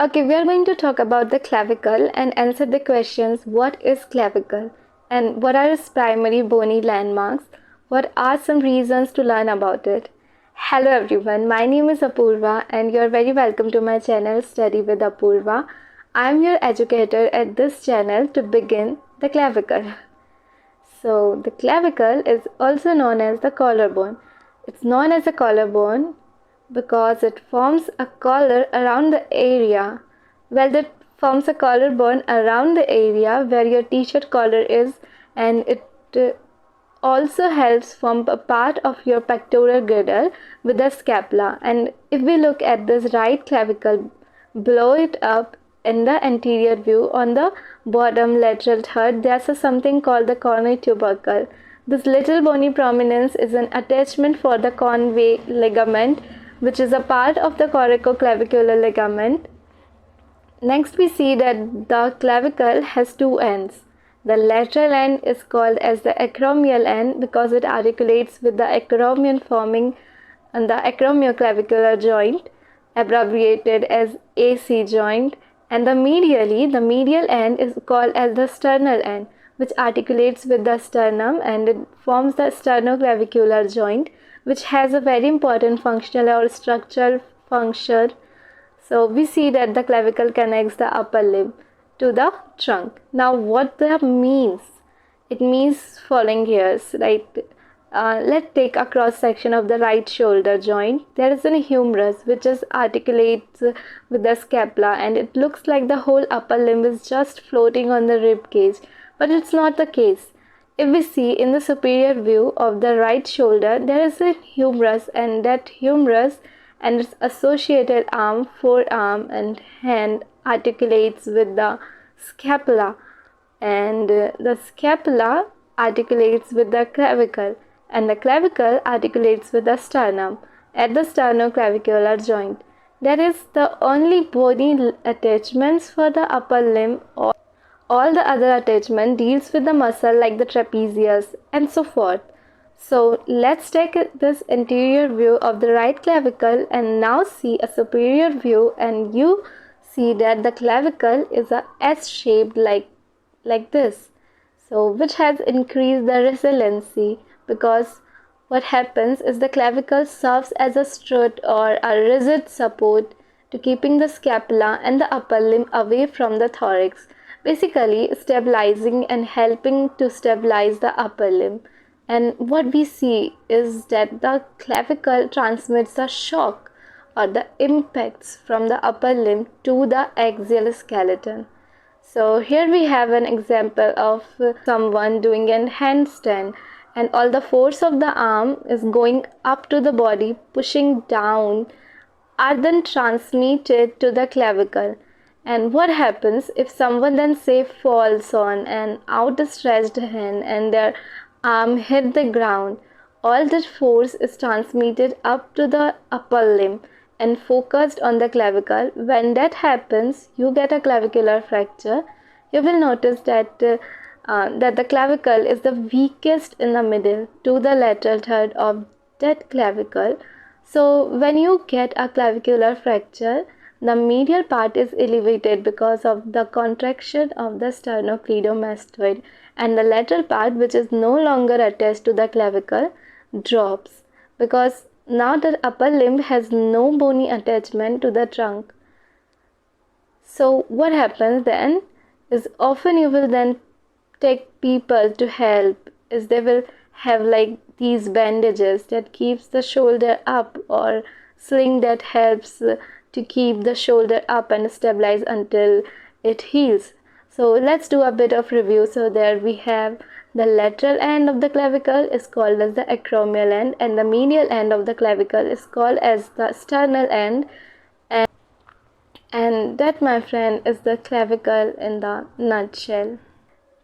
Okay, we are going to talk about the clavicle and answer the questions: what is clavicle and what are its primary bony landmarks? What are some reasons to learn about it? Hello everyone, my name is Apurva and you are very welcome to my channel Study with Apurva. I am your educator at this channel to begin the clavicle. So the clavicle is also known as the collarbone. It's known as a collarbone because it forms a collar around the area. Well, that forms a collarbone around the area where your t-shirt collar is, and it also helps form a part of your pectoral girdle with the scapula. And if we look at this right clavicle, blow it up in the anterior view on the bottom lateral third, there's something called the convex tubercle. This little bony prominence is an attachment for the convex ligament, which is a part of the corticoclavicular ligament. Next, we see that the clavicle has two ends. The lateral end is called as the acromial end because it articulates with the acromion forming the acromioclavicular joint, abbreviated as AC joint, and the medial end is called as the sternal end, which articulates with the sternum and it forms the sternoclavicular joint, which has a very important functional or structural function. So we see that the clavicle connects the upper limb to the trunk. Now what that means? It means following here, right? Let's take a cross section of the right shoulder joint. There is a humerus which just articulates with the scapula, and it looks like the whole upper limb is just floating on the rib cage, but it's not the case. If we see in the superior view of the right shoulder, there is a humerus, and that humerus and its associated arm, forearm and hand articulates with the scapula, and the scapula articulates with the clavicle, and the clavicle articulates with the sternum at the sternoclavicular joint. That is the only bony attachments for the upper limb. All the other attachment deals with the muscle like the trapezius and so forth. So let's take this anterior view of the right clavicle and now see a superior view, and you see that the clavicle is a S-shaped like this. So which has increased the resiliency, because what happens is the clavicle serves as a strut or a rigid support to keeping the scapula and the upper limb away from the thorax, basically stabilizing and helping to stabilize the upper limb. And what we see is that the clavicle transmits the shock or the impacts from the upper limb to the axial skeleton. So here we have an example of someone doing a handstand, and all the force of the arm is going up to the body, pushing down, are then transmitted to the clavicle. And what happens if someone then say falls on an outstretched hand and their arm hit the ground? All that force is transmitted up to the upper limb and focused on the clavicle. When that happens, you get a clavicular fracture. You will notice that the clavicle is the weakest in the middle to the lateral third of that clavicle. So when you get a clavicular fracture, the medial part is elevated because of the contraction of the sternocleidomastoid, and the lateral part, which is no longer attached to the clavicle, drops because now the upper limb has no bony attachment to the trunk. So what happens then is often you will then take people to help, is they will have like these bandages that keeps the shoulder up, or sling that helps to keep the shoulder up and stabilize until it heals. So let's do a bit of review. So there we have the lateral end of the clavicle is called as the acromial end, and the medial end of the clavicle is called as the sternal end, and that, my friend, is the clavicle in the nutshell.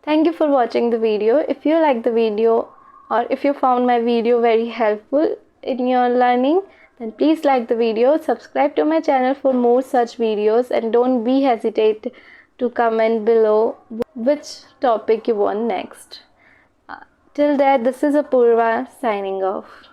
Thank you for watching the video. If you like the video, or if you found my video very helpful in your learning, then please like the video, subscribe to my channel for more such videos, and don't be hesitate to comment below which topic you want next. Till that, this is Apurva signing off.